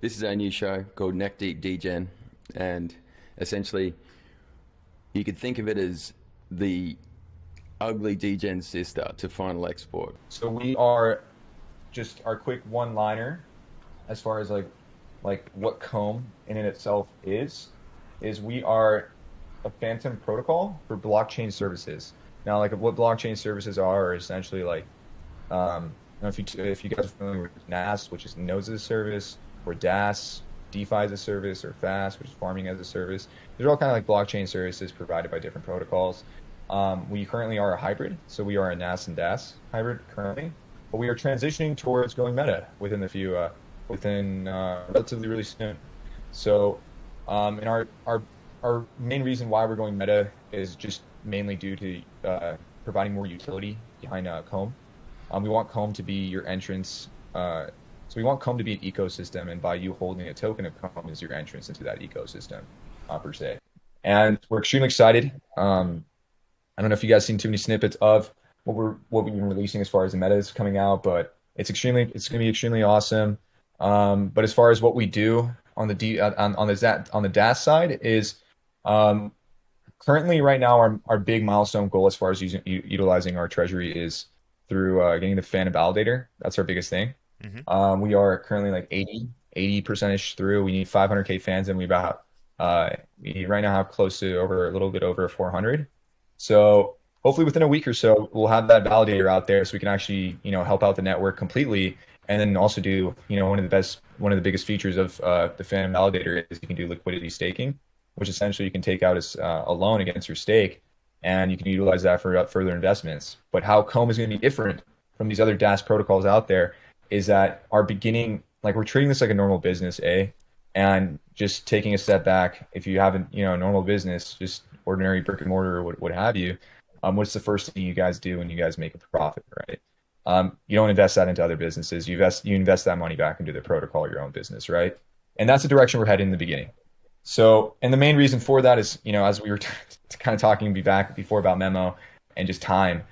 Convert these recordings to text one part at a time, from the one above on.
This is our new show called Neck Deep Degen, and essentially, you could think of it as the ugly degen sister to Final Export. So we are just our quick one-liner as far as like what Comb in and itself is we are a phantom protocol for blockchain services. Now, like what blockchain services are essentially like I don't know if you guys are familiar with NAS, which is nodes as a service, or DAS, DeFi as a service, or FAST, which is farming as a service. These are all kind of like blockchain services provided by different protocols. We currently are a hybrid, so we are a NAS and DAS hybrid currently, but we are transitioning towards going meta within relatively really soon. So, and our main reason why we're going meta is just mainly due to providing more utility behind Comb. We want Comb to be your entrance. So we want Comb to be an ecosystem, and by you holding a token of Comb is your entrance into that ecosystem, per se. And we're extremely excited. I don't know if you guys seen too many snippets of what we've been releasing as far as the meta is coming out, but it's going to be extremely awesome. But as far as what we do on the DAS side is currently right now our big milestone goal as far as utilizing our treasury is through getting the Phantom Validator. That's our biggest thing. Hmm. We are currently like 80% through. We need 500K fans, and we right now have close to a little bit over 400. So hopefully within a week or so, we'll have that validator out there so we can actually, help out the network completely. And then also do, one of the biggest features of the Phantom Validator is you can do liquidity staking, which essentially you can take out as a loan against your stake, and you can utilize that for further investments. But how Comb is going to be different from these other DAS protocols out there is that our beginning, like we're treating this like a normal business, and just taking a step back. If you haven't, a normal business, just ordinary brick and mortar or what have you, what's the first thing you guys do when you guys make a profit, right? You don't invest that into other businesses. You invest that money back into the protocol of your own business, right? And that's the direction we're heading in the beginning. So, and the main reason for that is, as we were kind of talking back before about Memo and just time,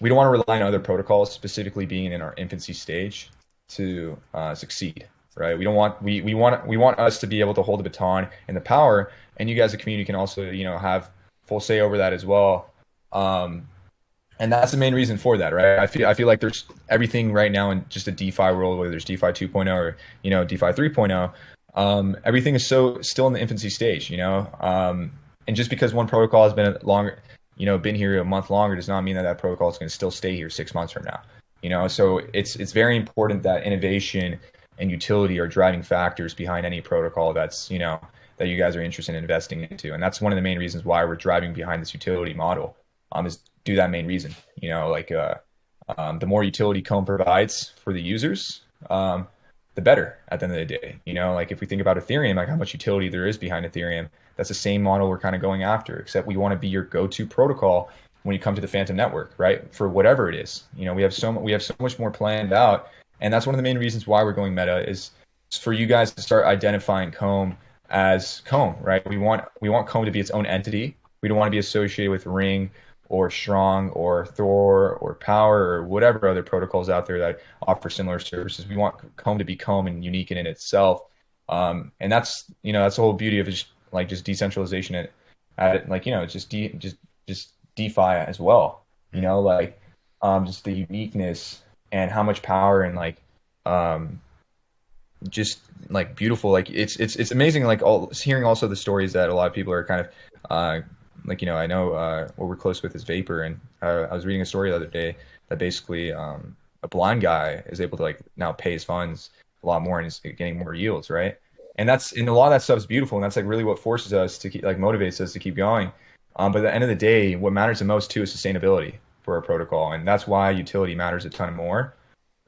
we don't want to rely on other protocols, specifically being in our infancy stage, to succeed, right? We want us to be able to hold the baton and the power, and you guys, the community, can also, have full say over that as well. And that's the main reason for that, right? I feel like there's everything right now in just a DeFi world, whether there's DeFi 2.0 or DeFi 3.0. Everything is still in the infancy stage, and just because one protocol has been been here a month longer does not mean that protocol is going to still stay here 6 months from now. So it's very important that innovation and utility are driving factors behind any protocol that's that you guys are interested in investing into, and that's one of the main reasons why we're driving behind this utility model. Is do that main reason. The more utility Comb provides for the users, the better at the end of the day. Like if we think about Ethereum, like how much utility there is behind Ethereum, that's the same model we're kind of going after, except we want to be your go-to protocol when you come to the Phantom network, right? For whatever it is. We have so much more planned out, and that's one of the main reasons why we're going meta is for you guys to start identifying Comb as Comb, right? We want Comb to be its own entity. We don't want to be associated with Ring or Strong or Thor or Power or whatever other protocols out there that offer similar services. We want Comb to be Comb and unique in itself. And that's that's the whole beauty of just decentralization it's just DeFi as well. Just the uniqueness and how much power and just beautiful. It's amazing. Hearing also the stories that a lot of people are kind of I know what we're close with is Vapor, and I was reading a story the other day that basically a blind guy is able to now pay his funds a lot more and is getting more yields, right? And a lot of that stuff is beautiful, and that's really what forces us to keep, motivates us to keep going. But at the end of the day, what matters the most too is sustainability for a protocol, and that's why utility matters a ton more.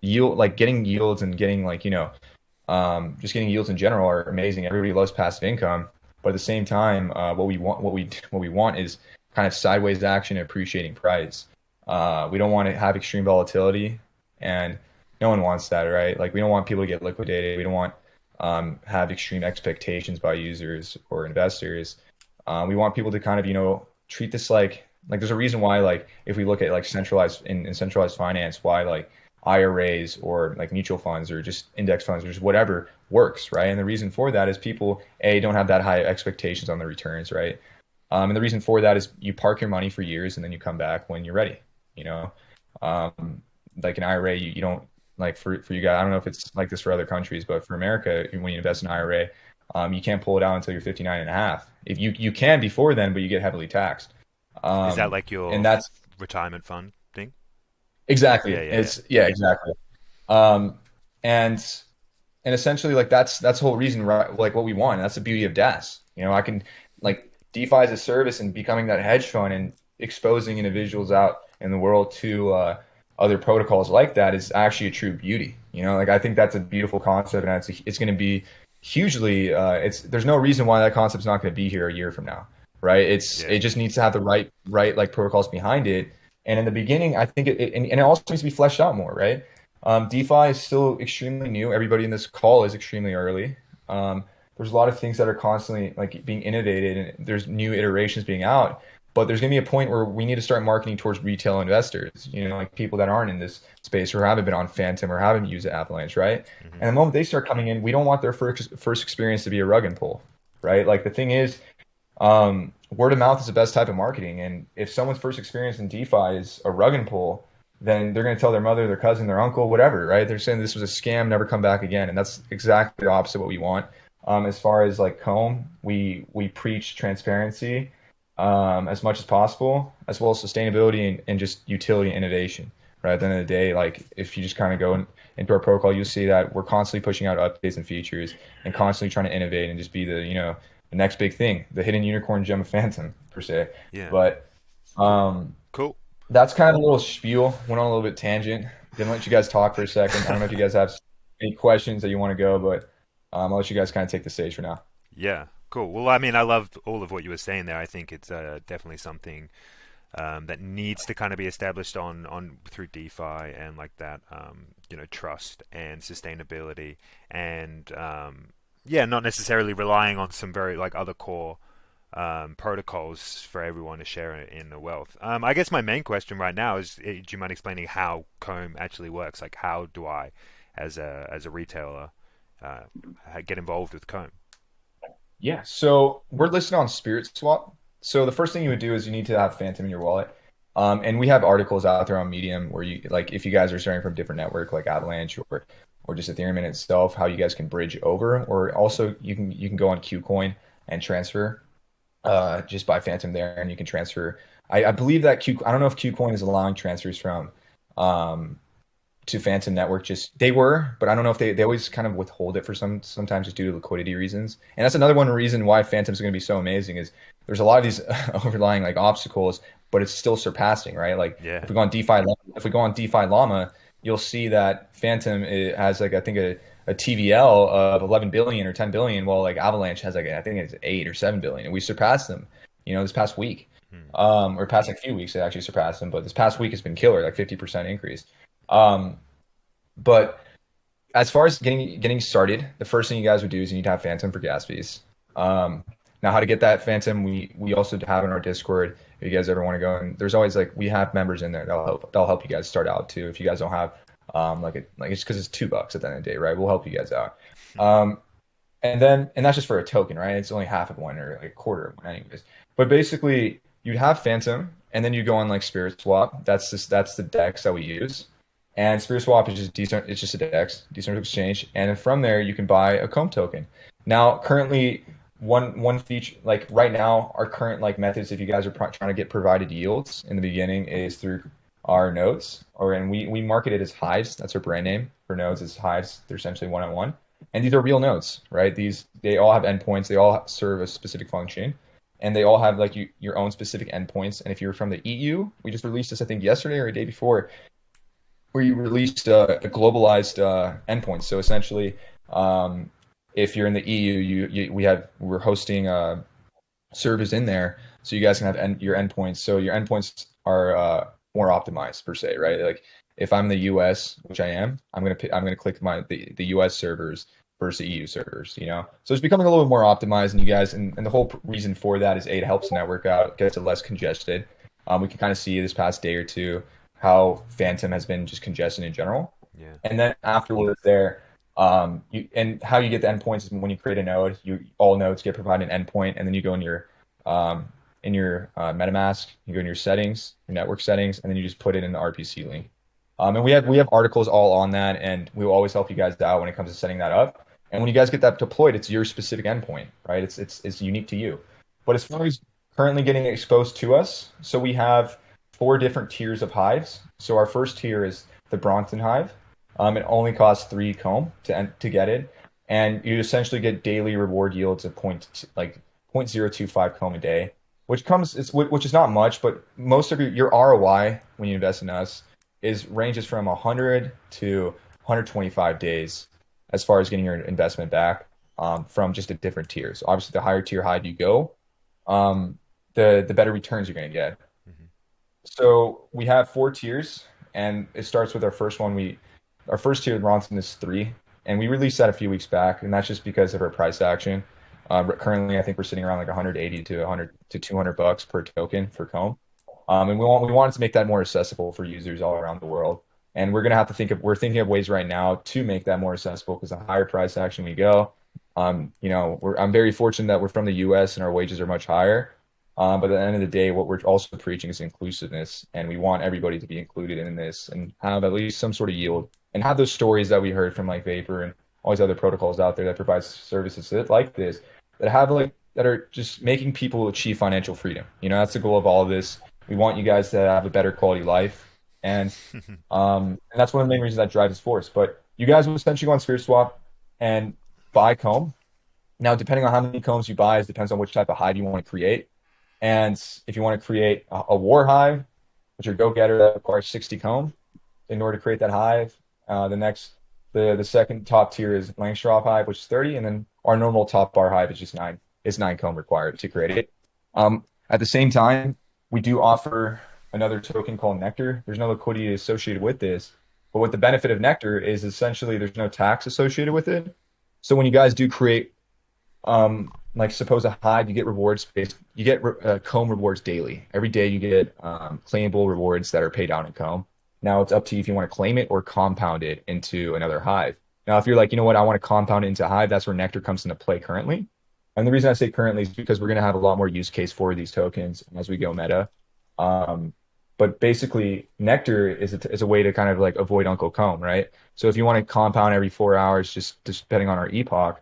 Getting yields and getting just getting yields in general are amazing. Everybody loves passive income. But at the same time, what we want is kind of sideways action and appreciating price. We don't want to have extreme volatility, and no one wants that, right? We don't want people to get liquidated. We don't want have extreme expectations by users or investors. We want people to kind of treat this like there's a reason why if we look at centralized in centralized finance, why IRAs or like mutual funds or just index funds or just whatever works, right? And the reason for that is people don't have that high expectations on the returns, right? And the reason for that is you park your money for years and then you come back when you're ready. You know, like an IRA, you don't like for you guys. I don't know if it's like this for other countries, but for America, when you invest in IRA, you can't pull it out until you're 59 and a half. If you can before then, but you get heavily taxed. Is that like your And that's retirement fund thing? exactly. Yeah, yeah, yeah. It's yeah, exactly. Um, and and essentially like that's the whole reason, right? Like what we want. And that's the beauty of DAS. You know, I can like DeFi as a service and becoming that hedge fund and exposing individuals out in the world to other protocols like that is actually a true beauty. You know, like I think that's a beautiful concept, and it's going to be hugely. It's there's no reason why that concept's not going to be here a year from now, right? It just needs to have the right like protocols behind it. And in the beginning, I think and it also needs to be fleshed out more, right? DeFi is still extremely new. Everybody in this call is extremely early. There's a lot of things that are constantly like being innovated, and there's new iterations being out. But there's going to be a point where we need to start marketing towards retail investors, you know, like people that aren't in this space or haven't been on Phantom or haven't used Avalanche, right? Mm-hmm. And the moment they start coming in, we don't want their first experience to be a rug and pull, right? Like the thing is, word of mouth is the best type of marketing. And if someone's first experience in DeFi is a rug and pull, then they're going to tell their mother, their cousin, their uncle, whatever, right? They're saying this was a scam, never come back again. And that's exactly the opposite of what we want. As far as like Comb, we preach transparency as much as possible, as well as sustainability and just utility and innovation. Right at the end of the day, like if you just kind of go into our protocol, you'll see that we're constantly pushing out updates and features and constantly trying to innovate and just be the the next big thing, the hidden unicorn gem of Phantom per se. Yeah. But Cool. that's kind of a little spiel. Went on a little bit tangent. Didn't let you guys talk for a second. I don't know if you guys have any questions that you want to go, but I'll let you guys kind of take the stage for now. Yeah. Cool. Well, I mean, I loved all of what you were saying there. I think it's definitely something that needs to kind of be established on through DeFi and like that, trust and sustainability, and not necessarily relying on some very like other core protocols for everyone to share in the wealth. I guess my main question right now is, do you mind explaining how Comb actually works? Like, how do I, as a retailer, get involved with Comb? Yeah, so we're listed on Spirit Swap. So the first thing you would do is you need to have Phantom in your wallet. And we have articles out there on Medium where you like if you guys are starting from a different network like Avalanche or just Ethereum in itself, how you guys can bridge over. Or also you can go on KuCoin and transfer just buy Phantom there and you can transfer. I believe that I don't know if KuCoin is allowing transfers from to Phantom Network. Just they were, but I don't know if they always kind of withhold it for sometimes just due to liquidity reasons. And that's another one reason why Phantom's going to be so amazing is there's a lot of these overlying like obstacles, but it's still surpassing, right? Like if we go on DeFi Llama, you'll see that Phantom has like I think a TVL of 11 billion or 10 billion, while like Avalanche has like I think it's 8 or 7 billion, and we surpassed them, this past week, or past like few weeks they actually surpassed them, but this past week has been killer, like 50% increase. But as far as getting started, the first thing you guys would do is you need to have Phantom for gas fees. Now, how to get that Phantom, we also have in our Discord. If you guys ever want to go, and there's always like we have members in there that'll help you guys start out too. If you guys don't have it's because it's $2 at the end of the day, right? We'll help you guys out. And that's just for a token, right? It's only half of one or like a quarter of one, anyways. But basically, you'd have Phantom, and then you go on like Spirit Swap. That's the DEX that we use. And Spirit Swap is just a DEX, decentralized exchange, and then from there you can buy a Comb token. Now, currently, one feature like right now, our current like methods, if you guys are trying to get provided yields in the beginning, is through our nodes, and we market it as Hives. That's our brand name for nodes. Is Hives. They're essentially one-on-one, and these are real nodes, right? They all have endpoints. They all serve a specific function, and they all have like your own specific endpoints. And if you're from the EU, we just released this I think yesterday or a day before, where you released a globalized endpoint. So essentially, if you're in the EU, we're hosting servers in there, so you guys can have your endpoints. So your endpoints are more optimized per se, right? Like if I'm in the US, which I am, I'm gonna click the US servers versus the EU servers. So it's becoming a little bit more optimized, and you guys, and the whole reason for that is it helps the network out, gets it less congested. We can kind of see this past day or two how Phantom has been just congested in general. Yeah. And then afterwards there, and how you get the endpoints is when you create a node, all nodes get provided an endpoint, and then you go in your MetaMask, you go in your settings, your network settings, and then you just put it in the RPC link. And we have articles all on that, and we will always help you guys out when it comes to setting that up. And when you guys get that deployed, it's your specific endpoint, right? It's unique to you. But as far as currently getting exposed to us, so we have 4 different tiers of hives. So our first tier is the Bronson Hive. It only costs 3 comb to get it, and you essentially get daily reward yields of 0.025 comb a day, which is not much, but most of your ROI when you invest in us ranges from 100 to 125 days as far as getting your investment back from just a different tier. So obviously, the higher tier hive you go, the better returns you're going to get. Mm-hmm. So we have 4 tiers, and it starts with our first one. Our first tier with Ronson is 3, and we released that a few weeks back, and that's just because of our price action. Currently, I think we're sitting around like 180 to 100 to $200 per token for comb, and we wanted to make that more accessible for users all around the world. And we're gonna have to we're thinking of ways right now to make that more accessible, because the higher price action we go, I'm very fortunate that we're from the U.S. and our wages are much higher. But at the end of the day, what we're also preaching is inclusiveness, and we want everybody to be included in this and have at least some sort of yield, and have those stories that we heard from like Vapor and all these other protocols out there that provide services like this, that are just making people achieve financial freedom. That's the goal of all of this. We want you guys to have a better quality life, and that's one of the main reasons that drives this force. But you guys will essentially go on SpiritSwap and buy comb. Now, depending on how many combs you buy, it depends on which type of hive you want to create. And if you want to create a war hive, which are go-getter, that requires 60 comb in order to create that hive. The second top tier is Langstroth hive, which is 30, and then our normal top bar hive is just 9 comb required to create it. At the same time, we do offer another token called Nectar. There's no liquidity associated with this, but what the benefit of Nectar is essentially there's no tax associated with it. So when you guys do create, suppose a hive, you get rewards you get comb rewards daily. Every day you get claimable rewards that are paid out in comb. Now it's up to you if you want to claim it or compound it into another hive. Now, if you're like, you know what, I want to compound it into a hive, that's where Nectar comes into play currently. And the reason I say currently is because we're going to have a lot more use case for these tokens as we go meta. But basically, Nectar is a way to kind of like avoid Uncle Comb, right? So if you want to compound every 4 hours, just depending on our epoch,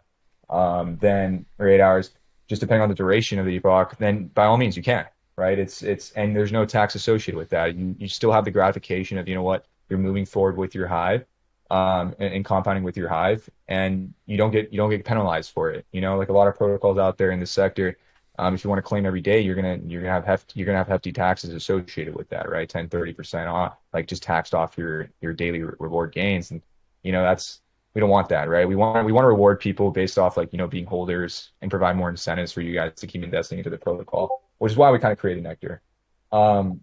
or 8 hours, just depending on the duration of the epoch, then by all means you can, right? And there's no tax associated with that. You still have the gratification of, you know what, you're moving forward with your hive, and compounding with your hive, and you don't get penalized for it. Like a lot of protocols out there in the sector, if you want to claim every day, you're gonna have hefty taxes associated with that, right? 10-30% off, like just taxed off your daily reward gains, and we don't want that, right? We want to reward people based off being holders and provide more incentives for you guys to keep investing into the protocol, which is why we kind of created Nectar. And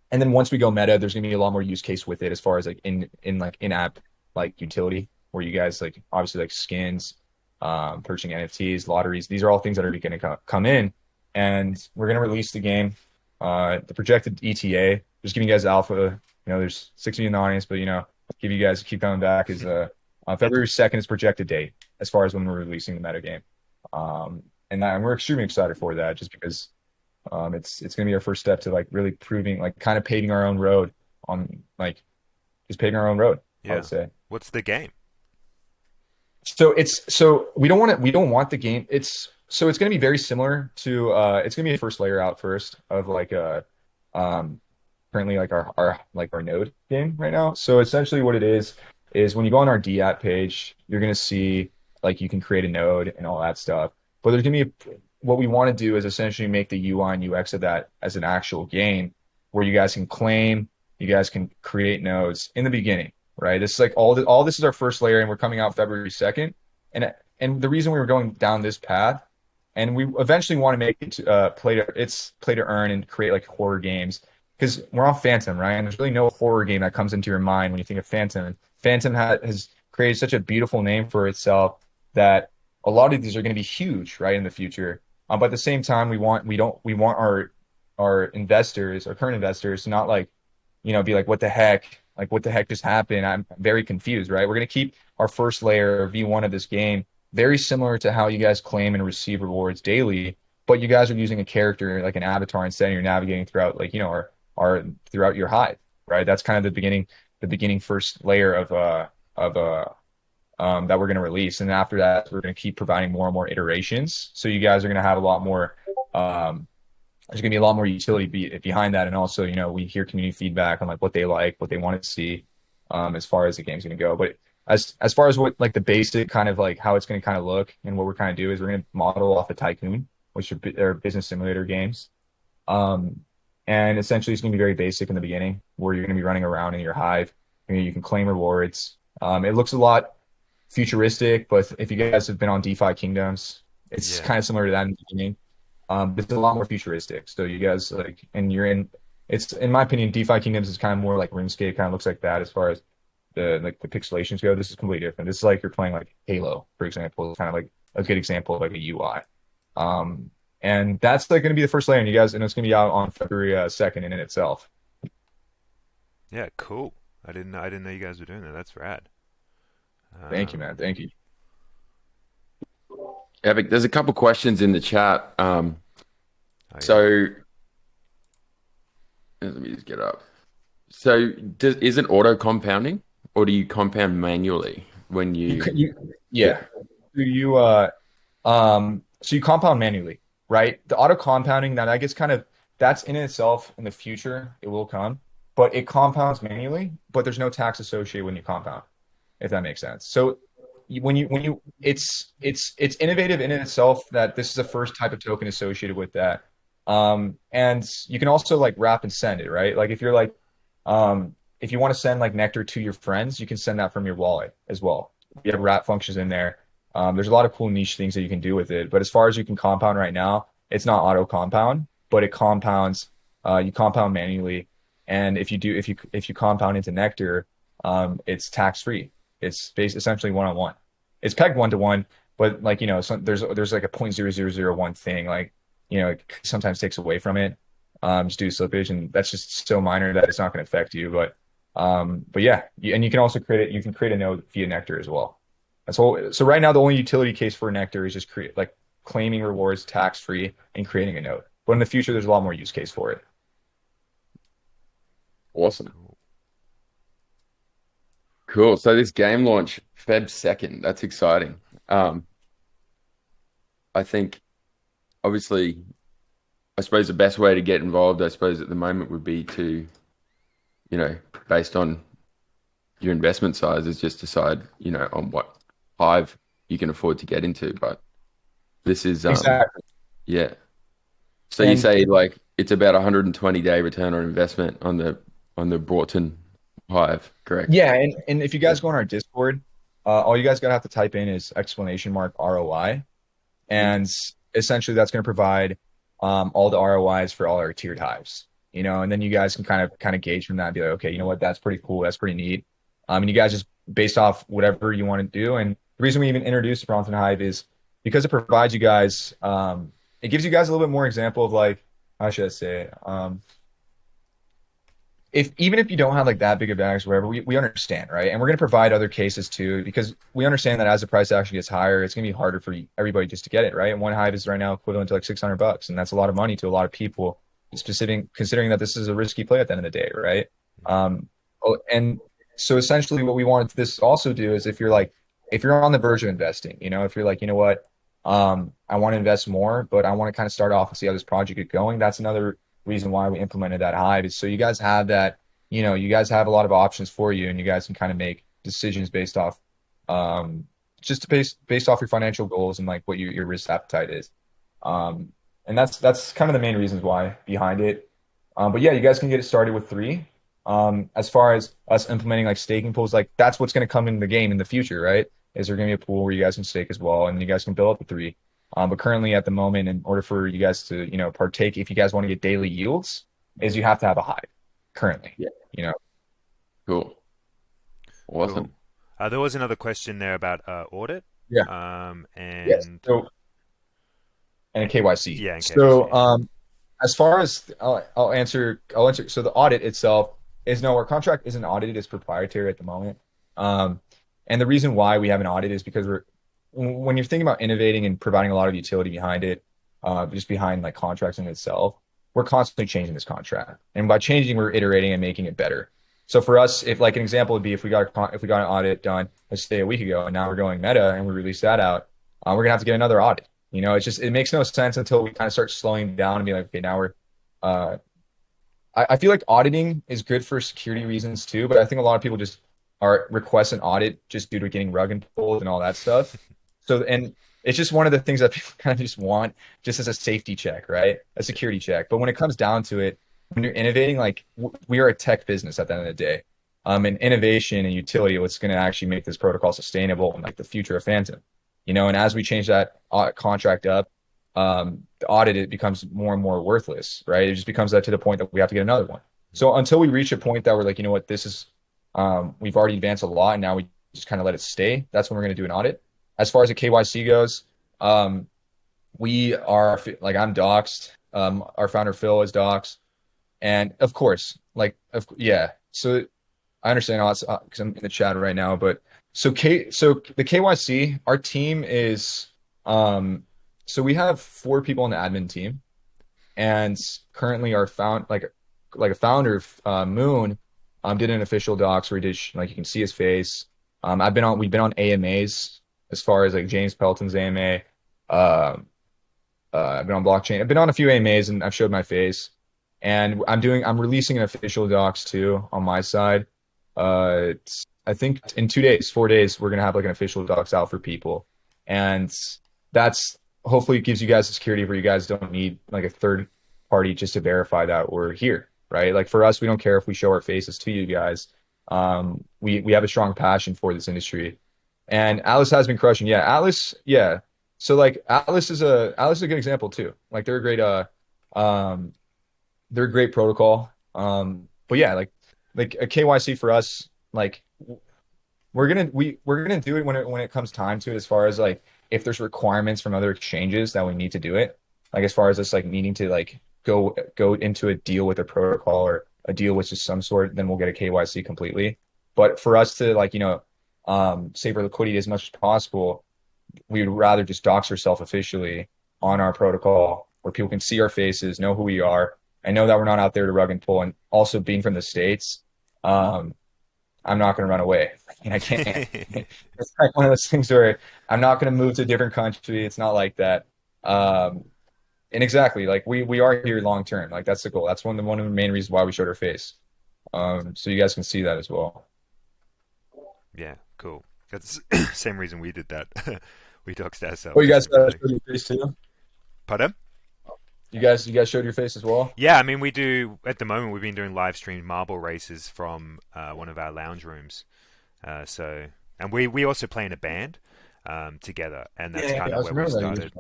then once we go meta, there's gonna be a lot more use case with it as far as in-app utility, where you guys obviously skins, purchasing NFTs, lotteries. These are all things that are going to come in, and we're going to release the game. The projected ETA, just giving you guys alpha. There's 6 of you in the audience, but keep coming back. Is February 2nd is projected date as far as when we're releasing the meta game, and we're extremely excited for that, just because it's going to be our first step to really proving, kind of paving our own road on just paving our own road. Yeah. I would say. What's the game? So we don't want the game. It's going to be very similar to it's going to be a first layer out first of currently our node game right now. So essentially what it is when you go on our DApp page, you're going to see you can create a node and all that stuff. But there's going to be what we want to do is essentially make the UI and UX of that as an actual game where you guys can claim, you guys can create nodes in the beginning. Right, this is all this is our first layer, and we're coming out February 2nd. And the reason we were going down this path, and we eventually want to make it play to earn and create horror games, because we're on Phantom, right? And there's really no horror game that comes into your mind when you think of Phantom. And Phantom has created such a beautiful name for itself that a lot of these are going to be huge, right, in the future. But at the same time, we want our investors, our current investors, to not be like, what the heck? Like, what the heck just happened? I'm very confused, right? We're going to keep our first layer, V1 of this game, very similar to how you guys claim and receive rewards daily, but you guys are using a character like an avatar instead, and you're navigating throughout, like, our throughout your hive, right? That's kind of the beginning first layer of that we're going to release. And after that, we're going to keep providing more and more iterations. So you guys are going to have a lot more, there's going to be a lot more utility behind that. And also, we hear community feedback on like what they like, what they want to see, as far as the game's going to go. But as far as what like the basic kind of like how it's going to kind of look and what we're kind of do is we're going to model off of Tycoon, which are business simulator games. And essentially it's going to be very basic in the beginning where you're going to be running around in your hive. You can claim rewards. It looks a lot futuristic, but if you guys have been on DeFi Kingdoms, it's kind of similar to that in the beginning. But it's a lot more futuristic. So you guys it's in my opinion, DeFi Kingdoms is kind of more like RuneScape, kind of looks like that as far as the pixelations go. This is completely different. This is like you're playing like Halo, for example. It's kind of like a good example of like a UI. And that's like going to be the first layer, and it's going to be out on February 2nd in itself. Yeah, cool. I didn't know you guys were doing that. That's rad. Thank you, man. Thank you. Epic. There's a couple questions in the chat. Yeah. So let me just get up. So is it auto compounding, or do you compound manually when you? Yeah. So you compound manually, right? The auto compounding that I guess that's in itself in the future, it will come, but it compounds manually, but there's no tax associated when you compound, if that makes sense. So it's innovative in itself that this is the first type of token associated with that. And you can also like wrap and send it, right? Like if you're like, if you want to send like Nectar to your friends, you can send that from your wallet as well. You have wrap functions in there. There's a lot of cool niche things that you can do with it. But as far as you can compound right now, it's not auto compound, but it compounds. You compound manually, and if you compound into Nectar, it's tax free. It's essentially one-on-one. It's pegged 1-to-1, but like there's like a 0.0001 thing, like it sometimes takes away from it, just due to slippage, and that's just so minor that it's not going to affect you. But yeah, and you can also create it. You can create a node via Nectar as well. So right now the only utility case for Nectar is just claiming rewards tax free and creating a node. But in the future, there's a lot more use case for it. Awesome. Cool. So this game launch Feb 2nd. That's exciting. I think obviously, I suppose the best way to get involved, I suppose at the moment would be to, based on your investment size, is just decide, on what hive you can afford to get into. But this is Exactly. Yeah. So you say like it's about 120-day return on investment on the Broughton hive, correct? Yeah, and if you guys go on our Discord, all you guys gotta have to type in is !ROI, and essentially that's going to provide all the ROIs for all our tiered hives. And then you guys can kind of gauge from that and be like, okay, you know what, that's pretty cool, that's pretty neat. And you guys just based off whatever you want to do. And the reason we even introduced the Bronson Hive is because it provides you guys, it gives you guys a little bit more example of like, how should I say it? Even if you don't have like that big of bags or whatever, we understand, right? And we're going to provide other cases too, because we understand that as the price actually gets higher, it's going to be harder for everybody just to get it, right? And one hive is right now equivalent to like $600, and that's a lot of money to a lot of people, considering that this is a risky play at the end of the day, right? And so essentially what we wanted this also do is if you're on the verge of investing, if you're like, you know what, I want to invest more, but I want to kind of start off and see how this project is going. That's another reason why we implemented that hive, is so you guys have that, you guys have a lot of options for you, and you guys can kind of make decisions based off, based off your financial goals and like what your risk appetite is. And that's kind of the main reasons why behind it. But yeah, you guys can get it started with 3. As far as us implementing like staking pools, like that's what's going to come in the game in the future, right? Is there going to be a pool where you guys can stake as well, and you guys can build up to 3. But currently at the moment, in order for you guys to, partake, if you guys want to get daily yields, is you have to have a hive currently. Yeah. Cool. Awesome. Cool. There was another question there about audit. Yeah. And yes. And a KYC. Yeah. And KYC. So as far as I'll answer. So the audit itself is no, our contract isn't audited, it's proprietary at the moment. Um, and the reason why we have an audit is because when you're thinking about innovating and providing a lot of utility behind it, just behind like contracts in itself, we're constantly changing this contract. And by changing, we're iterating and making it better. So for us, if like an example would be if we got an audit done, let's say a week ago, and now we're going meta and we release that out, we're gonna have to get another audit. It makes no sense until we kind of start slowing down and be like, okay, now we're uh, I feel like auditing is good for security reasons too, but I think a lot of people just are request an audit just due to getting rug and pulled and all that stuff. So, and it's just one of the things that people kind of just want just as a safety check, right? A security check. But when it comes down to it, when you're innovating, like we are a tech business at the end of the day. And innovation and utility, what's going to actually make this protocol sustainable and like the future of Phantom, and as we change that contract up, the audit, it becomes more and more worthless, right? It just becomes that to the point that we have to get another one. So until we reach a point that we're like, you know what, this is, we've already advanced a lot and now we just kind of let it stay. That's when we're going to do an audit. As far as the KYC goes, we are like, I'm doxxed. Our founder Phil is doxxed. And of course, yeah. So I understand all that because I'm in the chat right now, but so the KYC, our team is, so we have 4 people on the admin team, and currently our a founder, Moon, did an official docs where he did like you can see his face. We've been on AMAs as far as like James Pelton's AMA. I've been on blockchain. I've been on a few AMAs and I've showed my face, and I'm releasing an official docs too on my side. I think in 4 days, we're gonna have like an official docs out for people, and that's hopefully it gives you guys the security where you guys don't need like a third party just to verify that we're here, right? Like for us, we don't care if we show our faces to you guys. We have a strong passion for this industry, and Atlas has been crushing. Yeah, Atlas, yeah. So like Atlas is a good example too. Like they're a great protocol. But yeah, like a KYC for us, like we're gonna do it when it comes time to it, as far as like if there's requirements from other exchanges that we need to do it, like as far as us like needing to like go into a deal with a protocol or a deal with just some sort, then we'll get a KYC completely. But for us to like save our liquidity as much as possible, we would rather just dox ourselves officially on our protocol where people can see our faces, know who we are, and know that we're not out there to rug and pull. And also being from the States, I'm not going to run away. I can't. It's like one of those things where I'm not going to move to a different country. It's not like that. And exactly, like we are here long term. Like that's the goal. That's one of the main reasons why we showed our face. So you guys can see that as well. Yeah, cool. That's the same reason we did that. We doxed ourselves. Oh, you guys showed your face too? Pardon? You guys showed your face as well? Yeah, I mean, we do, at the moment, we've been doing live streamed marble races from one of our lounge rooms. And we also play in a band together, and that's kind of where we started.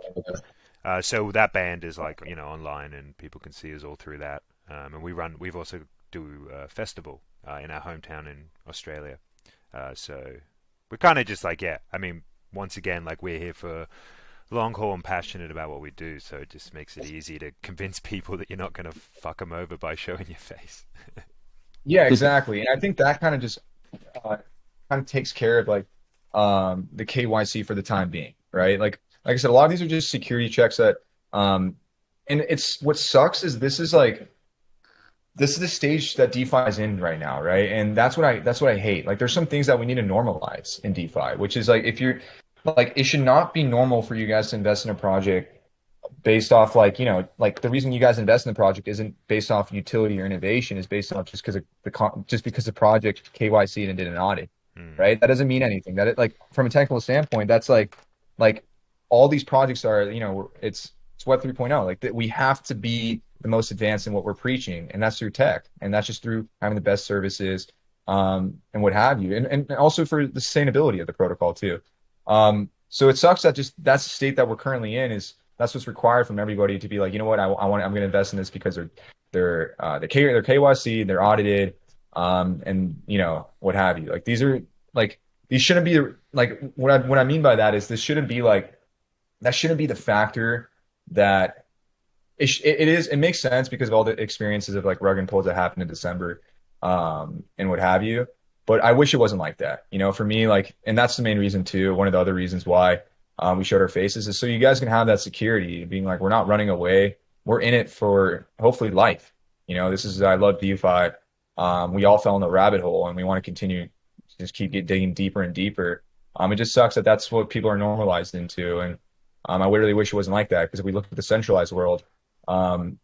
So that band is like, online, and people can see us all through that. And we've also do a festival in our hometown in Australia. So we're kind of just like, yeah, I mean, once again, like we're here for long haul and passionate about what we do, so it just makes it easy to convince people that you're not going to fuck them over by showing your face. Yeah, exactly. And I think that kind of just kind of takes care of like the KYC for the time being, right? Like I said, a lot of these are just security checks that and it's what sucks is this is the stage that DeFi is in right now, right? And that's what I hate. Like there's some things that we need to normalize in DeFi, which is like if you're like, it should not be normal for you guys to invest in a project based off like the reason you guys invest in the project isn't based off utility or innovation, is based off just because the project KYC'd and did an audit, right? That doesn't mean anything. That it, like from a technical standpoint, that's like all these projects are, it's Web 3.0. Like that, we have to be the most advanced in what we're preaching, and that's through tech, and that's just through having the best services, and what have you, and also for the sustainability of the protocol too. So it sucks that that's the state that we're currently in. That's what's required from everybody to be like, you know what, I'm going to invest in this because they're KYC, they're audited, and what have you. Like these shouldn't be like what I mean by that is this shouldn't be like, that shouldn't be the factor that it is. It makes sense because of all the experiences of like rug and pulls that happened in December. and what have you. But I wish it wasn't like that. For me, like, and that's the main reason too. One of the other reasons why we showed our faces is so you guys can have that security, being like, we're not running away. We're in it for hopefully life. This is I love DeFi. We all fell in the rabbit hole, and we want to continue to just digging deeper and deeper. It just sucks that that's what people are normalized into, and I really wish it wasn't like that because if we look at the centralized world,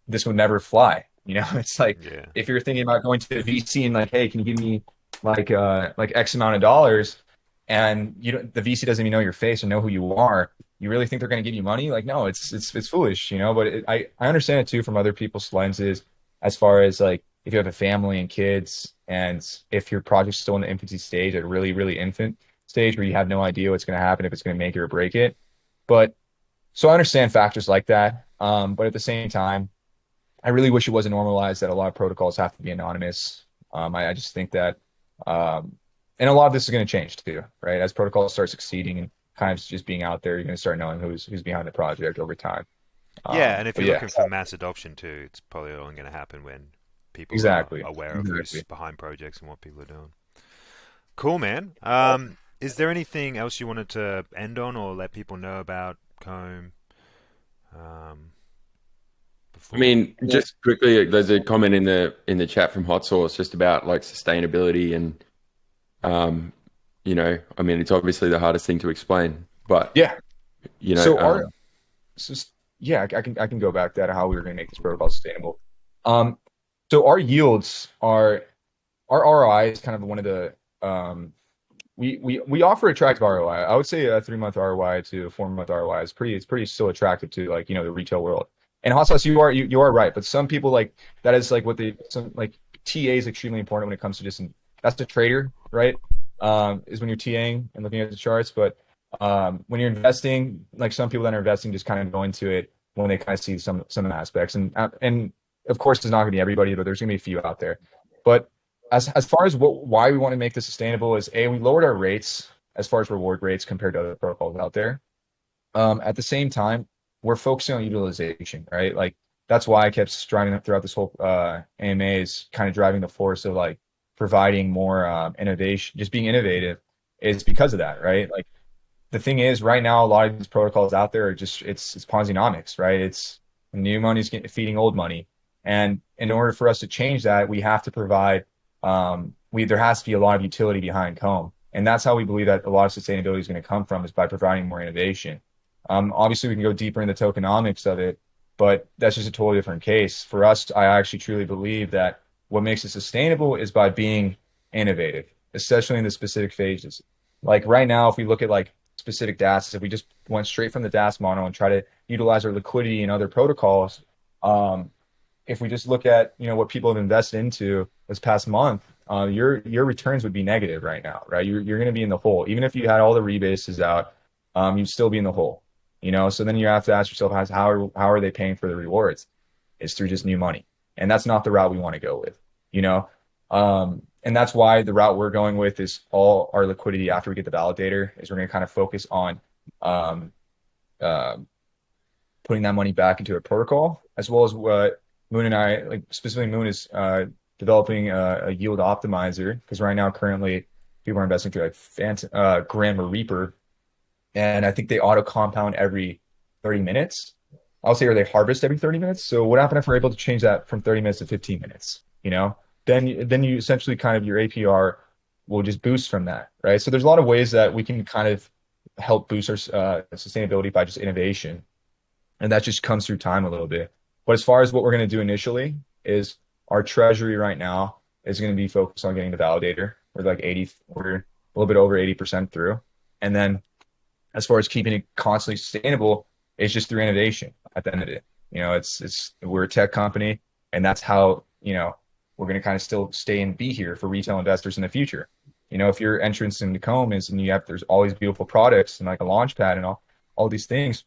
this would never fly. It's like Yeah. if you're thinking about going to a VC and like, hey, can you give me like X amount of dollars, and the VC doesn't even know your face or know who you are. You really think they're going to give you money? Like, no, it's foolish, But I understand it too from other people's lenses, as far as like if you have a family and kids, and if your project's still in the infancy stage, a really really infant stage where you have no idea what's going to happen, if it's going to make it or break it. But so I understand factors like that. But at the same time, I really wish it wasn't normalized that a lot of protocols have to be anonymous. I just think that, and a lot of this is going to change too, right? As protocols start succeeding and kind of just being out there, you're going to start knowing who's behind the project over time. Yeah, and if But you're yeah, looking for mass adoption too, it's probably only going to happen when people are exactly, aware of who's exactly. behind projects and what people are doing. Cool, man. Is there anything else you wanted to end on or let people know about Comb um, I before? mean, just quickly, there's a comment in the chat from Hot Sauce just about like sustainability and um, I mean, it's obviously the hardest thing to explain, but Yeah. you know, So our, so, yeah, I can go back to that how we were going to make this protocol sustainable. Um, so our ROI is kind of one of the we offer attractive ROI. I would say a 3 month ROI to a 4 month ROI is it's pretty still attractive to like the retail world. And hot sauce, you are right, but some people like that is like what they some like TA is extremely important when it comes to just that's the trader, right? Is when you're TAing and looking at the charts, but when you're investing, like some people that are investing just kind of go into it when they kind of see some aspects, and of course, it's not going to be everybody, but there's going to be a few out there. But as far as why we want to make this sustainable is we lowered our rates as far as reward rates compared to other protocols out there. At the same time, we're focusing on utilization, right? Like that's why I kept striving throughout this whole AMA is kind of driving the force of like providing more innovation, just being innovative is because of that, right? Like the thing is, right now, a lot of these protocols out there are just it's Ponzi-nomics, right? It's new money's feeding old money, and in order for us to change that, we have to provide we there has to be a lot of utility behind Comb, and that's how we believe that a lot of sustainability is going to come from is by providing more innovation. Obviously, we can go deeper into tokenomics of it, but that's just a totally different case. For us, I actually truly believe that what makes it sustainable is by being innovative, especially in the specific phases. Like right now, if we look at like specific DASs, if we just went straight from the DAS model and try to utilize our liquidity in other protocols, um, if we just look at what people have invested into this past month, your returns would be negative right now, right? You're going to be in the hole, even if you had all the rebases out, you'd still be in the hole. So then you have to ask yourself, how are they paying for the rewards? It's through just new money, and that's not the route we want to go with. You know, and that's why the route we're going with is all our liquidity after we get the validator is we're going to kind of focus on um, uh, putting that money back into a protocol, as well as what Moon and I, like specifically Moon is developing a yield optimizer because right now currently people are investing through like Gram or Reaper, and I think they auto compound every 30 minutes. I'll say, or they harvest every 30 minutes. So what happened if we're able to change that from 30 minutes to 15 minutes? Then you essentially kind of your APR will just boost from that, right? So there's a lot of ways that we can kind of help boost our sustainability by just innovation, and that just comes through time a little bit. But as far as what we're going to do initially is our treasury right now is going to be focused on getting the validator. We're a little bit over 80% through. And then as far as keeping it constantly sustainable, it's just through innovation at the end of it. We're a tech company, and that's how, we're going to kind of still stay and be here for retail investors in the future. If your entrance into Comb is and there's all these beautiful products and like a launch pad and all these things,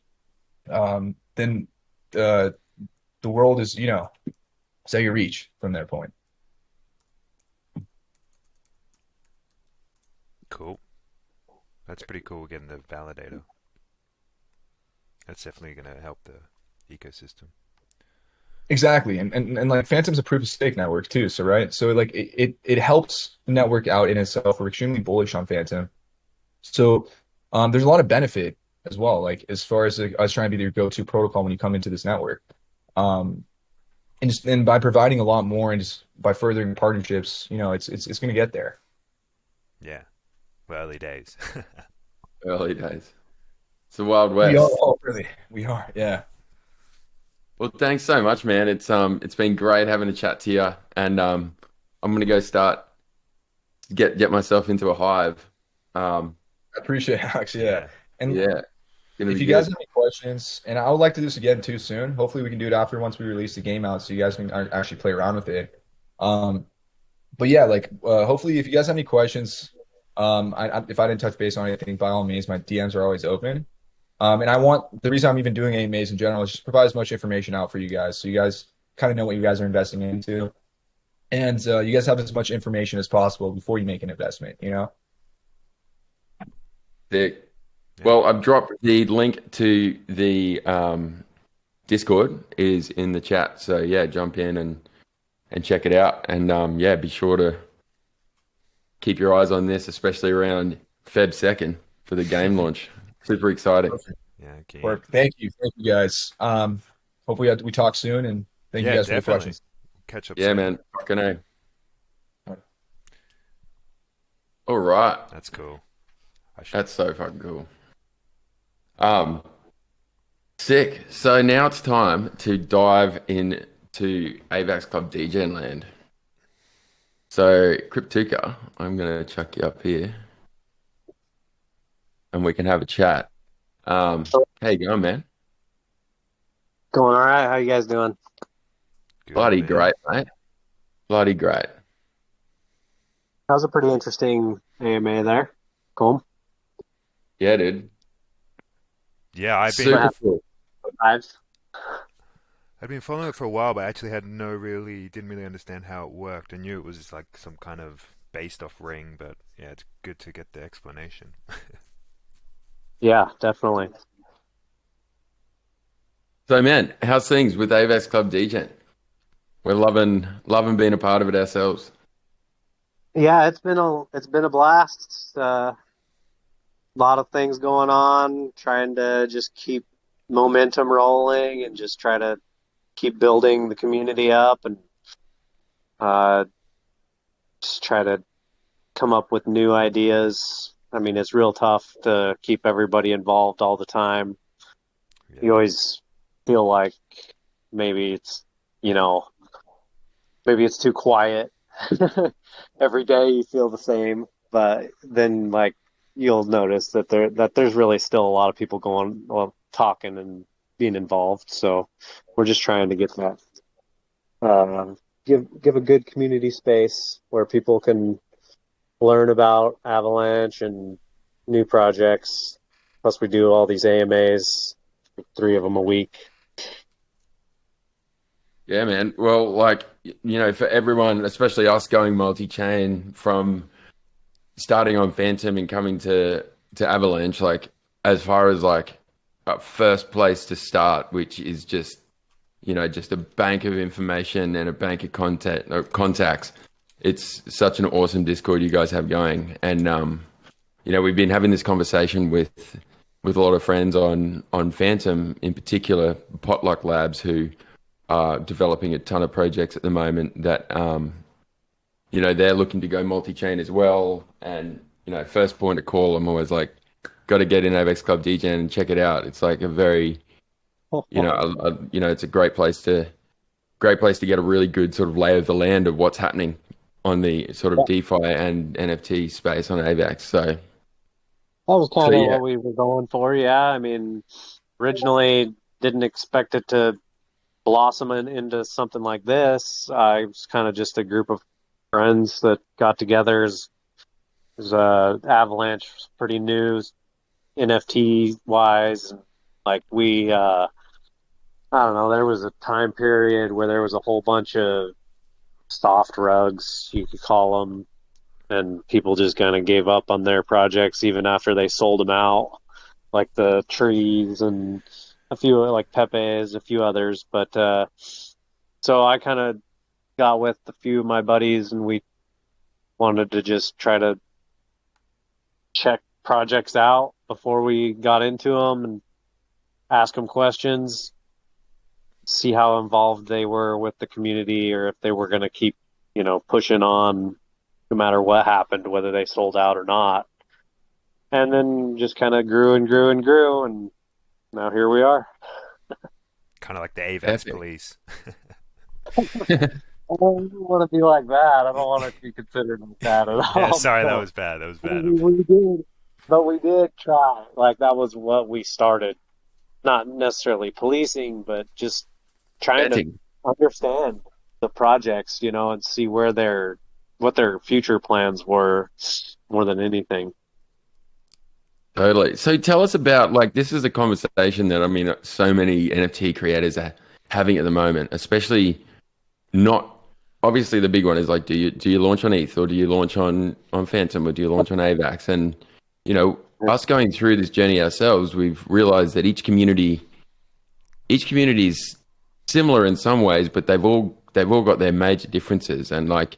then the world is, it's out your reach from that point. Cool. That's pretty cool getting the validator. That's definitely going to help the ecosystem. Exactly. And like Phantom's a proof of stake network too. So right. So like it helps the network out in itself. We're extremely bullish on Phantom. So there's a lot of benefit as well, like as far as like, us trying to be your go-to protocol when you come into this network. Um and by providing a lot more and just by furthering partnerships, it's gonna get there. Yeah, well, early days. Early days. It's the Wild We are West. all really. We are, yeah. Well, thanks so much, man. It's been great having a chat to you, and I'm gonna go start get myself into a hive. Um, I appreciate it, Alex. Yeah. Yeah, And yeah, gonna if be you guys good. have any questions, and I would like to do this again too soon. Hopefully we can do it after once we release the game out so you guys can actually play around with it. Um, but yeah, like hopefully if you guys have any questions, if I didn't touch base on anything, by all means, my DMs are always open. And I want the reason I'm even doing AMAs in general is just provide as much information out for you guys, so you guys kind of know what you guys are investing into, and you guys have as much information as possible before you make an investment. Sick. yeah, Well, I've dropped the link to the Discord is in the chat, so yeah, jump in and check it out, and yeah, be sure to keep your eyes on this, especially around Feb 2nd for the game launch. Super exciting. Perfect. yeah. Keen. Perfect. Thank you guys. Hopefully we talk soon, and thank you Yeah, guys for the definitely. questions. Catch up Yeah, soon. man. Fucking A. All right. That's cool. I should. That's so fucking cool. Um, Sick. So now it's time to dive into AVAX Club DGen land. So, Cryptuka, I'm gonna chuck you up here and we can have a chat. How you going, man? Going all right. How you guys doing? Good Bloody man. great, mate. Bloody great. That was a pretty interesting AMA there. Cool. Yeah, dude. Yeah, I've been Super cool. Vibes. I'd been following it for a while, but I actually didn't really understand how it worked. I knew it was like some kind of based off ring, but yeah, it's good to get the explanation. Yeah, definitely. So, man, how's things with AVAX Club DGen? We're loving being a part of it ourselves. Yeah, it's been a blast. Lot of things going on, trying to just keep momentum rolling and just try to keep building the community up and uh, just try to come up with new ideas. I mean, it's real tough to keep everybody involved all the time. You Yeah, always feel like maybe it's, you know, maybe it's too quiet. Every day you feel the same, but then like you'll notice that there's really still a lot of people going, well, talking and being involved. So we're just trying to get that uh, give a good community space where people can learn about Avalanche and new projects. Plus, we do all these AMAs, 3 of them a week. Yeah, man. Well, like, for everyone, especially us going multi-chain from starting on Phantom and coming to Avalanche, like, as far as like a first place to start, which is just, just a bank of information and a bank of content or contacts. It's such an awesome Discord you guys have going. And we've been having this conversation with a lot of friends on Phantom, in particular, Potluck Labs, who are developing a ton of projects at the moment that they're looking to go multi-chain as well. And first point of call, I'm always like, got to get in AVAX Club DGen and check it out. It's like a very it's a great place to get a really good sort of lay of the land of what's happening on the sort of DeFi and NFT space on AVAX. So That was so kind of yeah, what we were going for. Yeah, I mean, originally didn't expect it to blossom into something like this. It was kind of just a group of friends that got together. Avalanche was pretty new NFT wise. Like I don't know, there was a time period where there was a whole bunch of soft rugs, you could call them, and people just kind of gave up on their projects even after they sold them out, like the trees and a few like Pepe's, a few others. But So I kind of got with a few of my buddies, and we wanted to just try to check projects out before we got into them and ask them questions, see how involved they were with the community, or if they were going to keep, pushing on no matter what happened, whether they sold out or not. And then just kind of grew and grew and grew, and now here we are. Kind of like the AVAX Epic. police. I don't want to be like that. I don't want to be considered like that at Yeah, all. sorry, that But was bad. That was bad. we did, but we did try. Like that was what we started. Not necessarily policing, but just trying to Vetting. understand the projects, and see what their future plans were more than anything. Totally. So tell us about, like, this is a conversation that I mean so many NFT creators are having at the moment, especially not obviously the big one is like, do you launch on ETH, or do you launch on Phantom, or do you launch on AVAX? And us going through this journey ourselves, we've realized that each community is similar in some ways, but they've all got their major differences. And like,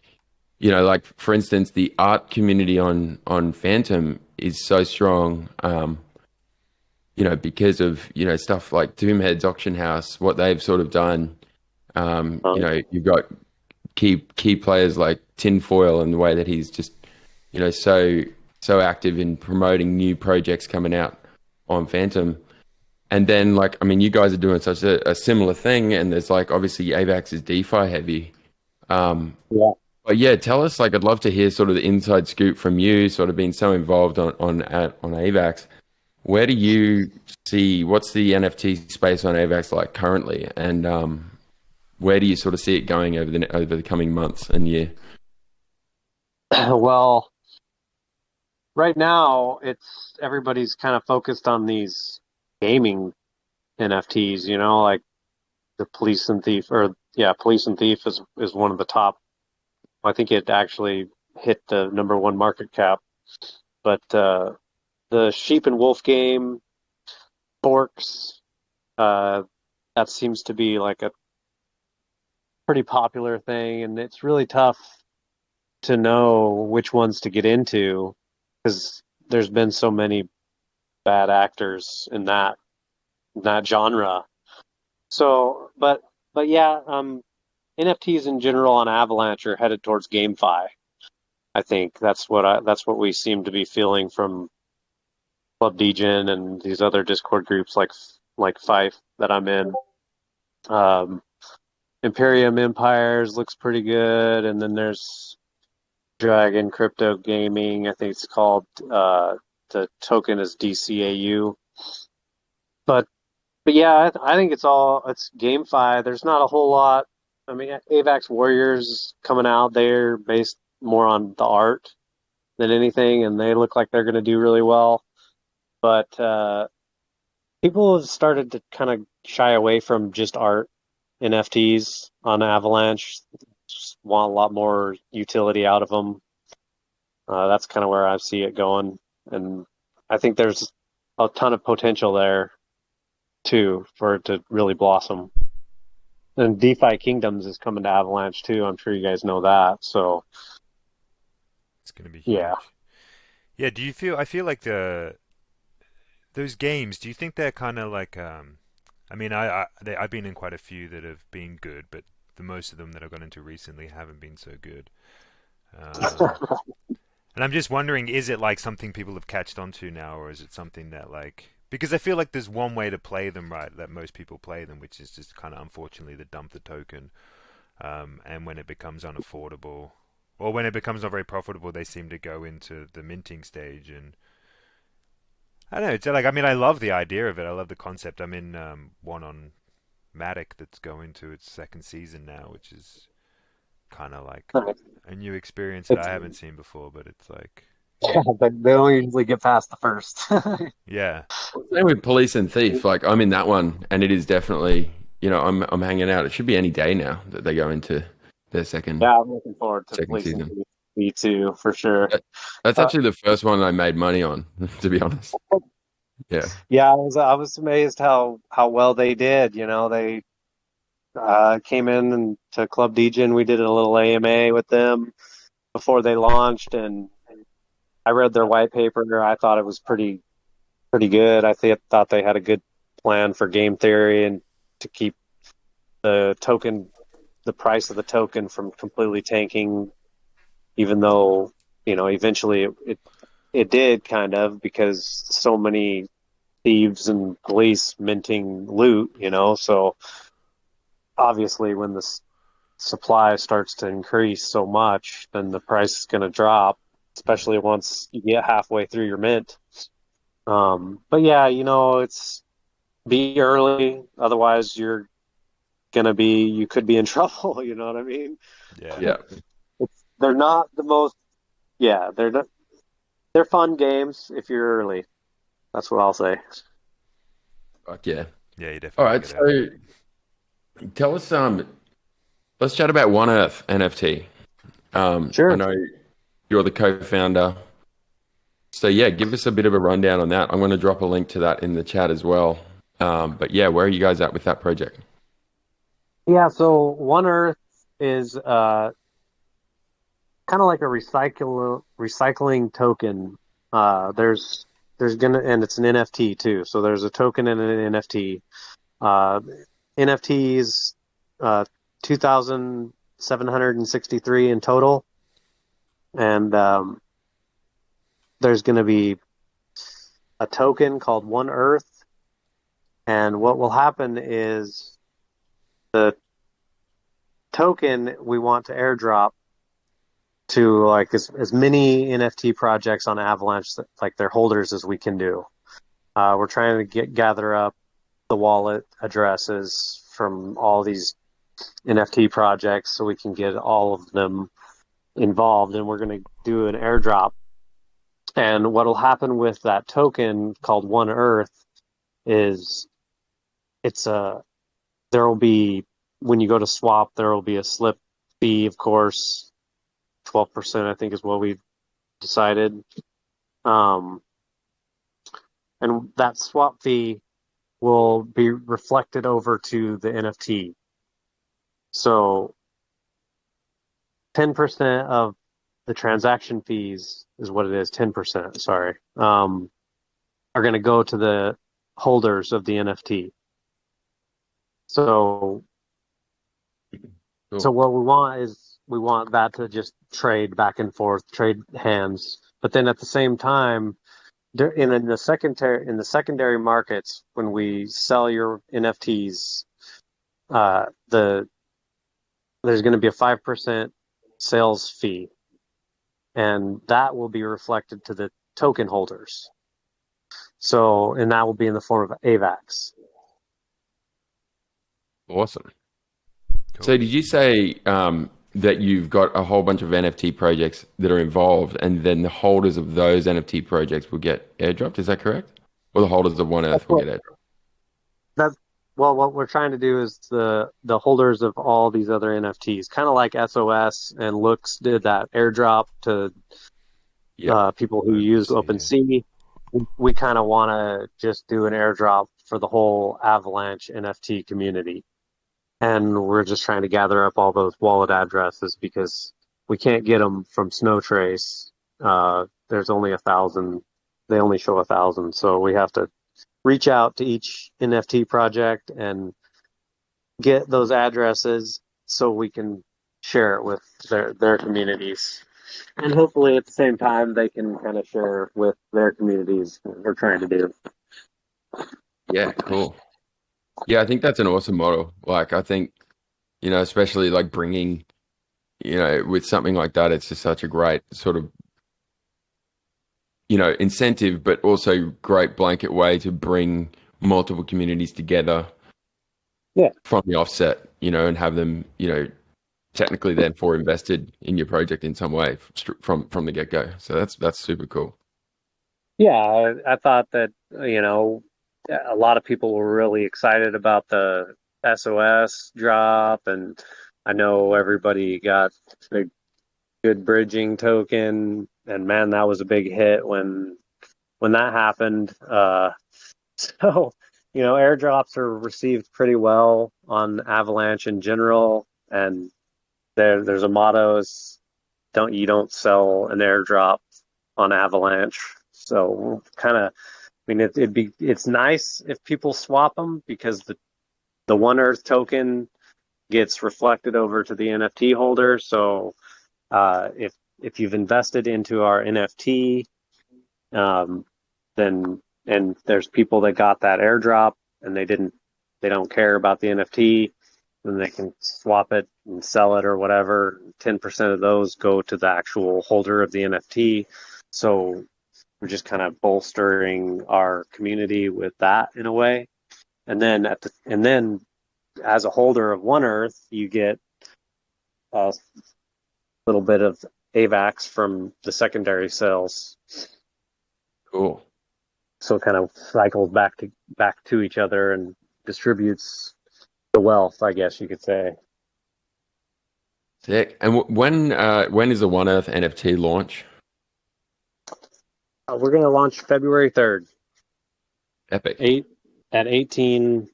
like for instance, the art community on Phantom is so strong, because of stuff like Doomhead's Auction House, what they've sort of done. You've got key players like Tinfoil, and the way that he's just so active in promoting new projects coming out on Phantom. And then, like, I mean, you guys are doing such a similar thing, and there's like obviously AVAX is DeFi heavy. Yeah. But yeah, tell us, like, I'd love to hear sort of the inside scoop from you, sort of being so involved on AVAX. Where do you see, what's the NFT space on AVAX like currently, and where do you sort of see it going over the coming months and year? Well, right now it's everybody's kind of focused on these gaming NFTs, like the Police and Thief, or yeah, Police and Thief is one of the top. I think it actually hit the #1 market cap. But the Sheep and Wolf game, Forks, that seems to be like a pretty popular thing, and it's really tough to know which ones to get into because there's been so many bad actors in that genre. So, but yeah, NFTs in general on Avalanche are headed towards GameFi. I think that's what we seem to be feeling from Club Degen and these other Discord groups like Fife that I'm in. Imperium Empires looks pretty good, and then there's Dragon Crypto Gaming. I think it's called. The token is DCAU. But yeah, I think it's GameFi. There's not a whole lot. I mean, AVAX Warriors coming out, they're based more on the art than anything, and they look like they're going to do really well. But people have started to kind of shy away from just art NFTs on Avalanche. Just want a lot more utility out of them. That's kind of where I see it going, and I think there's a ton of potential there too for it to really blossom. And DeFi Kingdoms is coming to Avalanche too. I'm sure you guys know that. So It's going to be huge. yeah. Yeah, I feel like those games, do you think they're kind of like, I mean, I've been in quite a few that have been good, but the most of them that I've gone into recently haven't been so good. And I'm just wondering, is it like something people have catched onto now, or is it something that like, because I feel like there's one way to play them, right, that most people play them, which is just kind of unfortunately to dump the token. And when it becomes unaffordable, or when it becomes not very profitable, they seem to go into the minting stage. And I don't know, it's like, I mean, I love the idea of it. I love the concept. I'm in one on Matic that's going to its second season now, which is kind of like a new experience that I haven't seen before, but it's like, Yeah, they don't usually get past the first. yeah, Same with Police and Thief. Like, I'm in that one, and it is definitely, I'm hanging out. It should be any day now that they go into their second Yeah, I'm looking forward to second Police and season. Thief. Me too, for sure. That's actually the first one I made money on, to be honest. Yeah. Yeah, I was amazed how well they did. came in and to Club Degen. We did a little AMA with them before they launched, and I read their white paper. I thought it was pretty good. Thought they had a good plan for game theory and to keep the token, the price of the token from completely tanking, even though, eventually it did kind of because so many thieves and police minting loot, so obviously when the supply starts to increase so much, then the price is going to drop, especially once you get halfway through your mint. But yeah, it's be early, otherwise you could be in trouble. You know what I mean? Yeah. Yeah. They're not the most, yeah, they're fun games if you're early. That's what I'll say. Fuck yeah. Yeah, you All definitely right. get out. So tell us, let's chat about One Earth NFT. I Sure. know you're the co-founder. So yeah, give us a bit of a rundown on that. I'm going to drop a link to that in the chat as well. But yeah, where are you guys at with that project? Yeah, so One Earth is kind of like a recycling token. There's gonna and it's an NFT too. So there's a token and an NFT. Uh, NFTs 2,763 in total, and there's going to be a token called One Earth. And what will happen is the token we want to airdrop to like as many NFT projects on Avalanche, like their holders, as we can do. We're trying to gather up the wallet addresses from all these NFT projects so we can get all of them involved, and we're going to do an airdrop. And what will happen with that token called One Earth is there will be, when you go to swap, there will be a slip fee, of course. 12%, I think, is what we've decided. And that swap fee will be reflected over to the NFT. So 10% of the transaction fees is what it is, 10%, sorry, are going to go to the holders of the NFT. So, Cool. so what we want is we want that to just trade back and forth, trade hands. But then at the same time, in the secondary markets, when we sell your NFTs, there's going to be a 5% sales fee, and that will be reflected to the token holders. So, and that will be in the form of AVAX. Awesome. Cool. So did you say that you've got a whole bunch of NFT projects that are involved, and then the holders of those NFT projects will get airdropped? Is that correct? Or the holders of One Earth will get airdropped? Well, what we're trying to do is the holders of all these other NFTs, kind of like SOS and Looks did that airdrop to people who use OpenSea. We kind of want to just do an airdrop for the whole Avalanche NFT community. And we're just trying to gather up all those wallet addresses because we can't get them from Snowtrace. There's only 1,000. They only show 1,000. So we have to reach out to each NFT project and get those addresses so we can share it with their communities. And hopefully at the same time, they can kind of share with their communities what we're trying to do. Yeah, cool. Yeah, I think that's an awesome model. Like, I think, especially like bringing, with something like that, it's just such a great sort of, incentive, but also great blanket way to bring multiple communities together. Yeah. From the offset, and have them, technically then invested in your project in some way from the get-go. So that's super cool. Yeah, I thought that, a lot of people were really excited about the SOS drop, and I know everybody got a good bridging token, and man, that was a big hit when that happened. So, airdrops are received pretty well on Avalanche in general, and there's a motto is you don't sell an airdrop on Avalanche. So kind of, I mean, it's nice if people swap them because the One Earth token gets reflected over to the NFT holder. So if you've invested into our NFT, then and there's people that got that airdrop and they don't care about the NFT, then they can swap it and sell it or whatever. 10% of those go to the actual holder of the NFT. So we're just kind of bolstering our community with that in a way. And then as a holder of One Earth, you get a little bit of AVAX from the secondary sales. Cool. So it kind of cycles back to each other and distributes the wealth, I guess you could say. Sick. And when is the One Earth NFT launch? We're going to launch February 3rd. Epic. At 18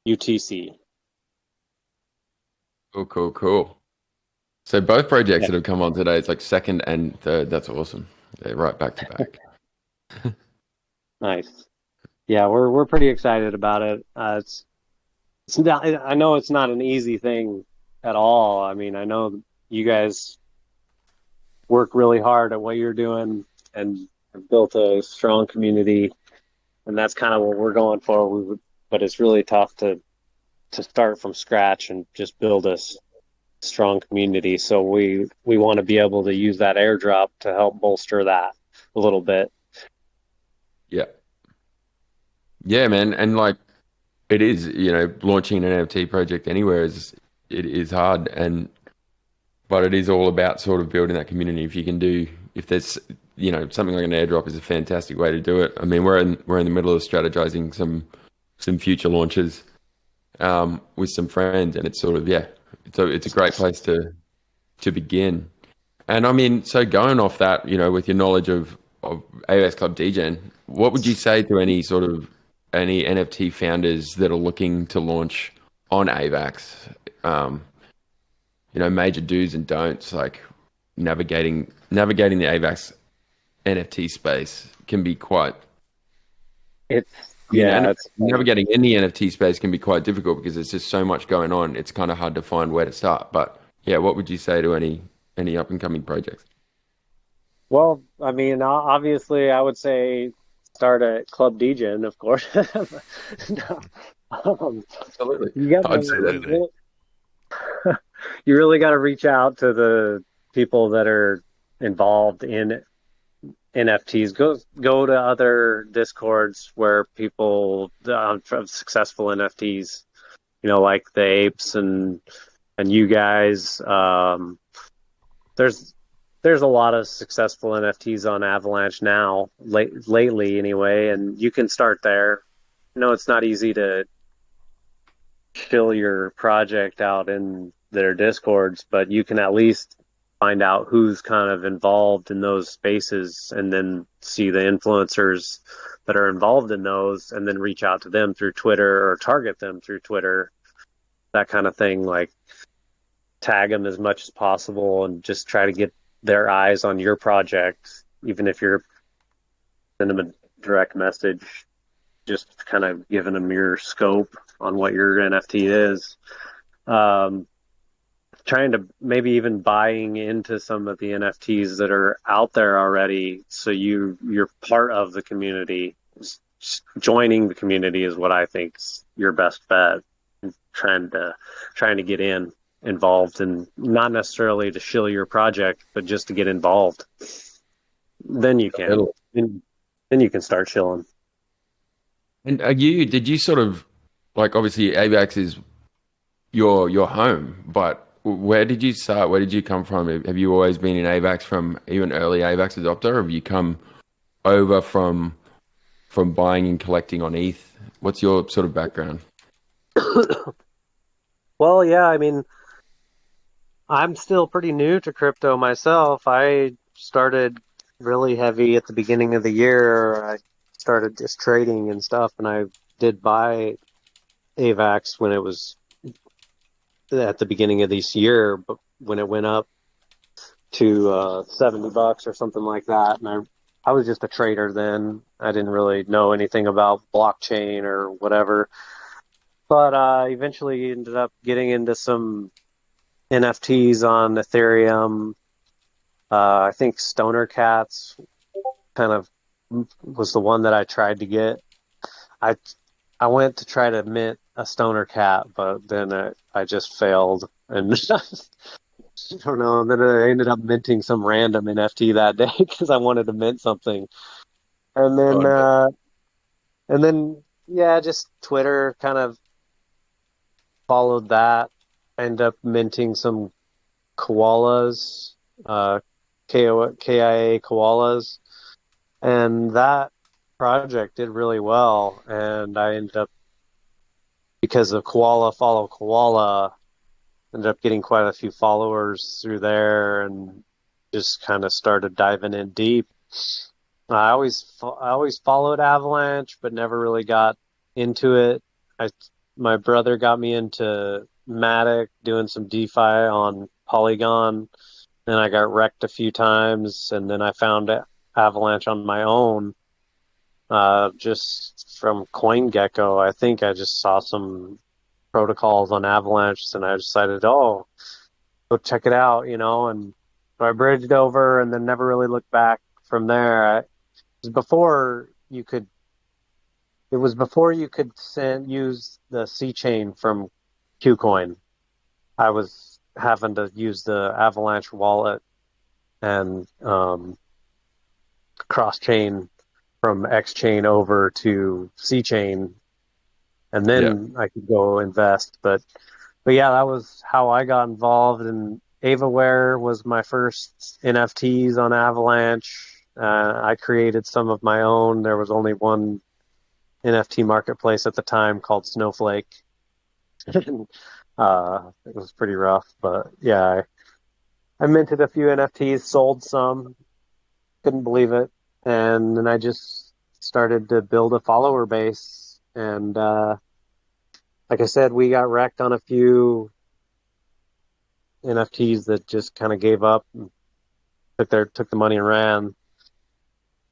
UTC. Cool. So both projects that have come on today, it's like second and third. That's awesome. They're right back to back. Nice. Yeah, we're pretty excited about it. It's not, I know it's not an easy thing at all. I mean, I know you guys work really hard at what you're doing and have built a strong community, and that's kind of what we're going for. But it's really tough to start from scratch and just build a strong community. So we want to be able to use that airdrop to help bolster that a little bit. Yeah, man. And like it is, launching an NFT project anywhere is hard, but it is all about sort of building that community. If there's something like an airdrop is a fantastic way to do it. I mean, we're in the middle of strategizing some future launches with some friends, and it's sort of it's a great place to begin. And I mean, so going off that, with your knowledge of AVAX Club Degen, what would you say to any NFT founders that are looking to launch on AVAX? Major do's and don'ts, like navigating the AVAX NFT space can be quite. Navigating any NFT space can be quite difficult because there's just so much going on. It's kind of hard to find where to start. But yeah, what would you say to any up and coming projects? Well, I mean, obviously, I would say start at Club Degen, of course. No. Absolutely. I'd say that. You really got to reach out to the people that are involved in NFTs. Go to other Discords where people from successful NFTs, like the Apes and you guys. There's a lot of successful NFTs on Avalanche now, lately anyway, and you can start there. It's not easy to fill your project out in their Discords, but you can at least find out who's kind of involved in those spaces and then see the influencers that are involved in those and then reach out to them through Twitter or target them through Twitter, that kind of thing. Like tag them as much as possible and just try to get their eyes on your project, even if you're sending them a direct message, just kind of giving them your scope on what your NFT is. Trying to maybe even buying into some of the NFTs that are out there already, so you're part of the community. Joining the community is what I think is your best bet. Trying to get involved, and not necessarily to shill your project, but just to get involved. Then you can. Then you can start shilling. And did you sort of, like, obviously AVAX is your home, but where did you start? Where did you come from? Have you always been in AVAX from even early AVAX adopter, or have you come over from buying and collecting on ETH? What's your sort of background? Well, yeah, I mean, I'm still pretty new to crypto myself. I started really heavy at the beginning of the year. I started just trading and stuff, and I did buy AVAX when it was at the beginning of this year, but when it went up to $70 or something like that, and I was just a trader then. I didn't really know anything about blockchain or whatever, but eventually ended up getting into some NFTs on Ethereum. I think Stoner Cats kind of was the one that I tried to get. I I went to try to mint a Stoner Cat, but then I just failed, and I don't know. And then I ended up minting some random NFT that day because I wanted to mint something, and Oh, then no. yeah, just Twitter kind of followed that. I ended up minting some koalas, uh, KIA koalas, and that project did really well. And I ended up, because of koala follow koala, ended up getting quite a few followers through there, and just kind of started diving in deep. I always followed Avalanche, but never really got into it. I My brother got me into Matic, doing some DeFi on Polygon, and I got wrecked a few times, and then I found Avalanche on my own, just from CoinGecko. I think I just saw some protocols on Avalanche, and I decided, oh, go check it out, and so I bridged over, and then never really looked back from there. It was before you could. It was before you could use the C chain from KuCoin. I was having to use the Avalanche wallet and cross chain from X chain over to C chain, and Yeah. then I could go invest. But yeah, that was how I got involved. And AvaWare was my first NFTs on Avalanche. I created some of my own. There was only one NFT marketplace at the time called Snowflake. It was pretty rough, but yeah, I minted a few NFTs, sold some, couldn't believe it, and then I just started to build a follower base. And like I said, we got wrecked on a few NFTs that just kind of gave up, and took the money and ran,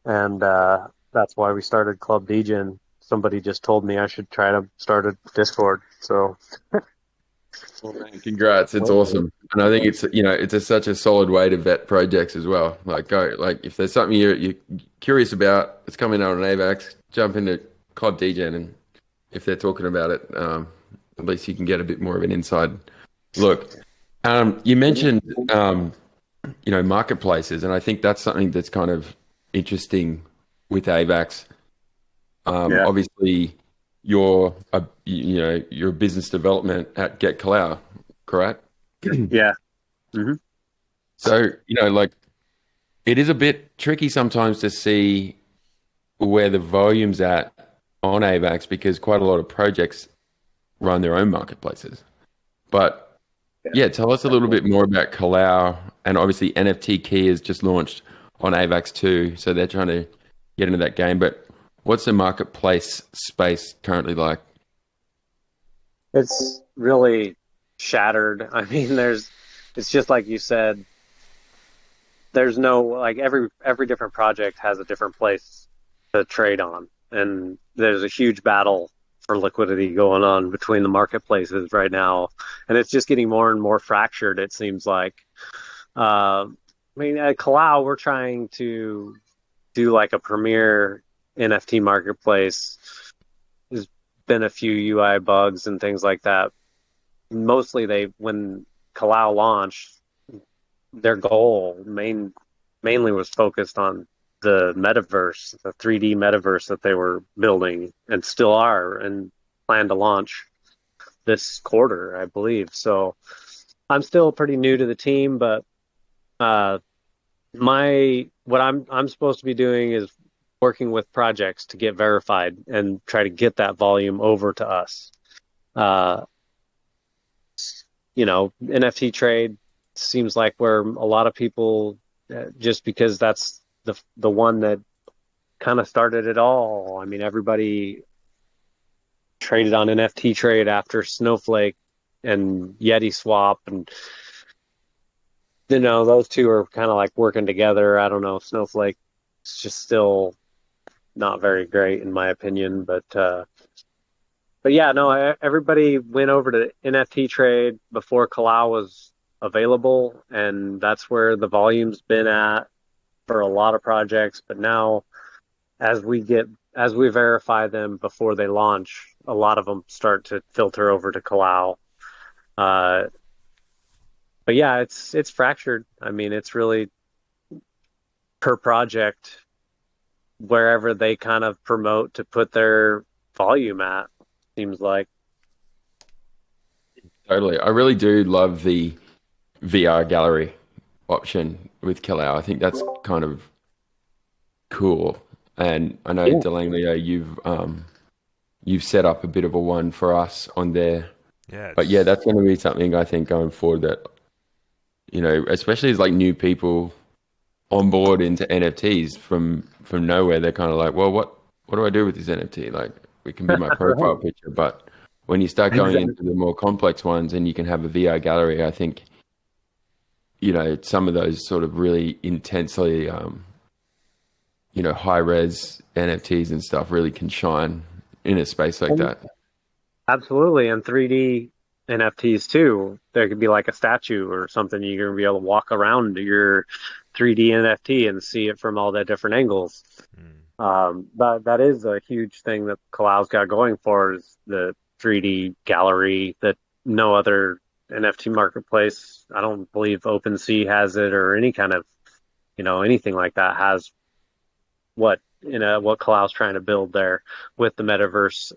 and that's why we started Club Degen. Somebody just told me I should try to start a Discord. So Well, man, congrats. It's awesome. And I think it's such a solid way to vet projects as well. Like if there's something you're curious about, it's coming out on AVAX, jump into Club Degen, and if they're talking about it, at least you can get a bit more of an inside look. You mentioned, marketplaces, and I think that's something that's kind of interesting with AVAX. Yeah. Obviously, you're business development at Get Kalau, correct? Yeah. Hmm. So, like it is a bit tricky sometimes to see where the volume's at on AVAX because quite a lot of projects run their own marketplaces. But yeah, tell us a little bit more about Kalau, and obviously NFT Key has just launched on AVAX too, so they're trying to get into that game. But what's the marketplace space currently like? It's really shattered. I mean, it's just like you said, there's no, like, every different project has a different place to trade on, and there's a huge battle for liquidity going on between the marketplaces right now, and it's just getting more and more fractured, it seems like. I mean, at Kalau, we're trying to do like a premier NFT marketplace. There's been a few UI bugs and things like that. Mostly when Kalau launched, their goal mainly was focused on the metaverse, the 3D metaverse that they were building and still are, and plan to launch this quarter, I believe. So I'm still pretty new to the team, but what I'm supposed to be doing is working with projects to get verified and try to get that volume over to us. NFT trade seems like where a lot of people, just because that's the one that kind of started it all. I mean, everybody traded on NFT trade after Snowflake and Yeti Swap, and those two are kind of like working together. I don't know. Snowflake is just still not very great in my opinion, but yeah, no, everybody went over to NFT trade before Kalau was available, and that's where the volume's been at for a lot of projects. But now, as we verify them before they launch, a lot of them start to filter over to Kalau. But yeah, it's fractured. I mean, it's really per project wherever they kind of promote to put their volume at, seems like. Totally. I really do love the VR gallery option with Kalau. I think that's kind of cool. And I know, Yeah. Delanglio, you've set up a bit of a one for us on there. Yeah, But yeah, that's going to be something I think going forward that, especially as like new people on board into NFTs from nowhere, they're kind of like, well, what do I do with this NFT? Like, it can be my profile picture, but when you start going into the more complex ones and you can have a VR gallery, I think, some of those sort of really intensely, high res NFTs and stuff really can shine in a space like that. Absolutely, and 3D NFTs too. There could be like a statue or something. You're gonna be able to walk around your 3D NFT and see it from all the different angles. But that is a huge thing that Kalau's got going for, is the 3D gallery that no other NFT marketplace, I don't believe OpenSea has it, or any kind of, anything like that has what Kalau's trying to build there with the metaverse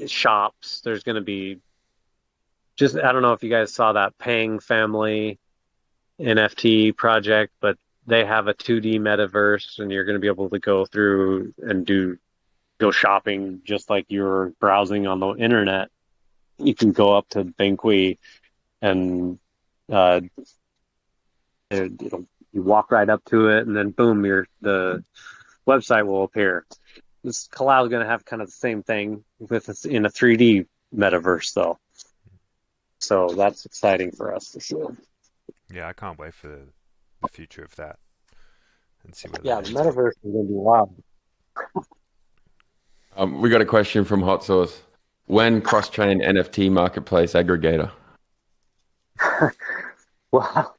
shops. There's going to be I don't know if you guys saw that Pang family NFT project, but they have a 2D metaverse, and you're going to be able to go through and go shopping just like you're browsing on the internet. You can go up to Banqui and you walk right up to it, and then boom, the website will appear. This Kalau is going to have kind of the same thing in a 3D metaverse, though. So that's exciting for us to see. Yeah, I can't wait for the future of that and see where Yeah, that the ends. metaverse is going to be wild. We got a question from Hot Sauce. When cross-chain NFT marketplace aggregator? Well,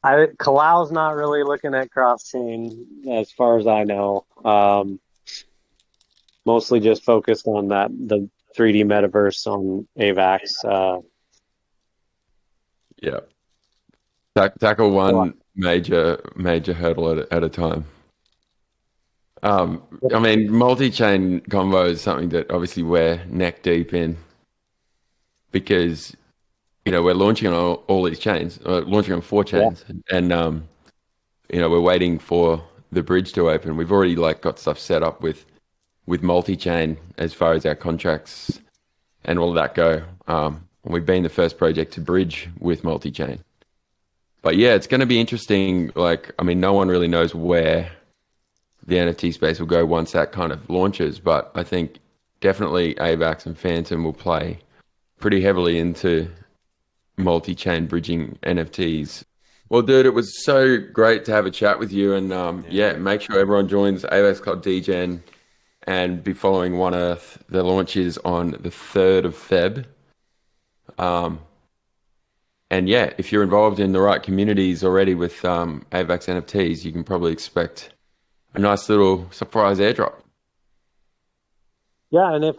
Kalau's not really looking at cross-chain as far as I know. Mostly just focused on the 3D metaverse on AVAX. Yeah. Tackle one major hurdle at a time. I mean, multi-chain combo is something that obviously we're neck deep in, because we're launching on all these chains, launching on 4 chains, and we're waiting for the bridge to open. We've already got stuff set up with multi-chain as far as our contracts and all of that go. We've been the first project to bridge with multi-chain. But yeah, it's going to be interesting. No one really knows where the NFT space will go once that kind of launches, but I think definitely AVAX and Phantom will play pretty heavily into multi-chain bridging NFTs. Well, dude, it was so great to have a chat with you, and make sure everyone joins AVAX Club DGen and be following One Earth. The launch is on the 3rd of Feb. And yeah, if you're involved in the right communities already with AVAX NFTs, you can probably expect a nice little surprise airdrop. Yeah, and if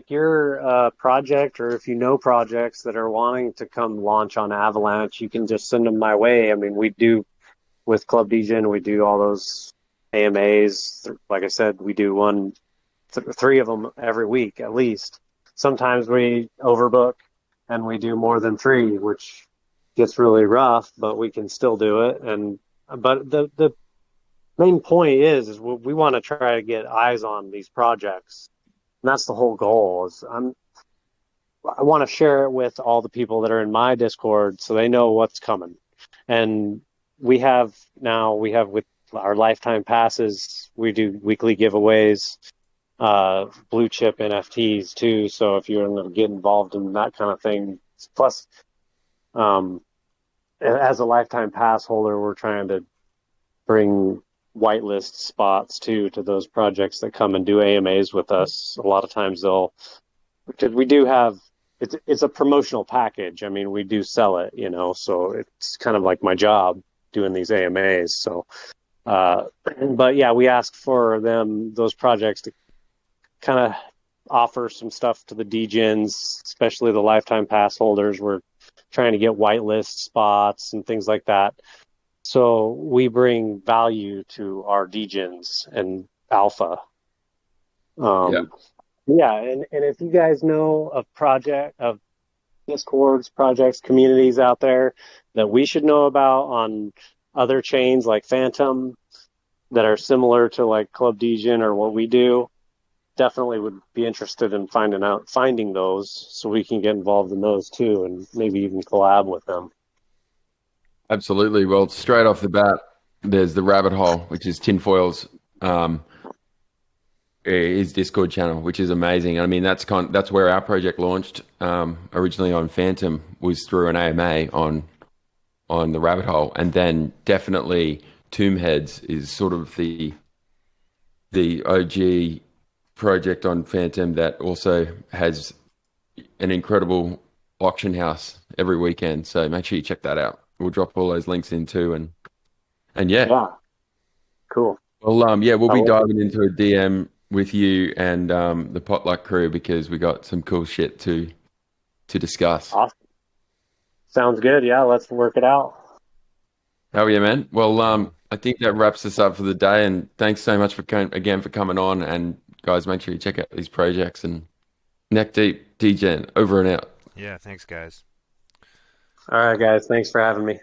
you're a project, or if you know projects that are wanting to come launch on Avalanche, you can just send them my way. I mean, we do with Club DGen, we do all those AMAs. Like I said, we do 3 of them every week at least. Sometimes we overbook and we do more than 3, which gets really rough, but we can still do it. But the main point is we want to try to get eyes on these projects. And that's the whole goal. I want to share it with all the people that are in my Discord so they know what's coming. And we have with our lifetime passes, we do weekly giveaways. blue chip NFTs too. So if you're going to get involved in that kind of thing, plus, um, as a lifetime pass holder, we're trying to bring whitelist spots too to those projects that come and do AMAs with us. A lot of times because we do have, it's a promotional package. I mean, we do sell it, so it's kind of like my job doing these AMAs. So, but yeah, we ask for those projects to kind of offer some stuff to the DGens, especially the lifetime pass holders. We're trying to get whitelist spots and things like that. So we bring value to our DGens and alpha. Yeah, and if you guys know of Discords, projects, communities out there that we should know about on other chains like Phantom that are similar to like Club Degen or what we do, definitely would be interested in finding those so we can get involved in those too and maybe even collab with them. Absolutely. Well, straight off the bat, there's the Rabbit Hole, which is Tinfoil's his Discord channel, which is amazing. I mean, that's where our project launched. Originally on Phantom was through an AMA on the Rabbit Hole, and then definitely Tombheads is sort of the OG project on Phantom that also has an incredible auction house every weekend. So make sure you check that out. We'll drop all those links in too, and yeah. Yeah, cool. Well, yeah, we'll be diving into a DM with you and the Potluck crew because we got some cool shit to discuss. Awesome. Sounds good. Yeah, let's work it out. Hell yeah, man. Well, I think that wraps us up for the day, and thanks so much for coming on. And guys, make sure you check out these projects and Neck Deep DGen over and out. Yeah, thanks, guys. All right, guys. Thanks for having me.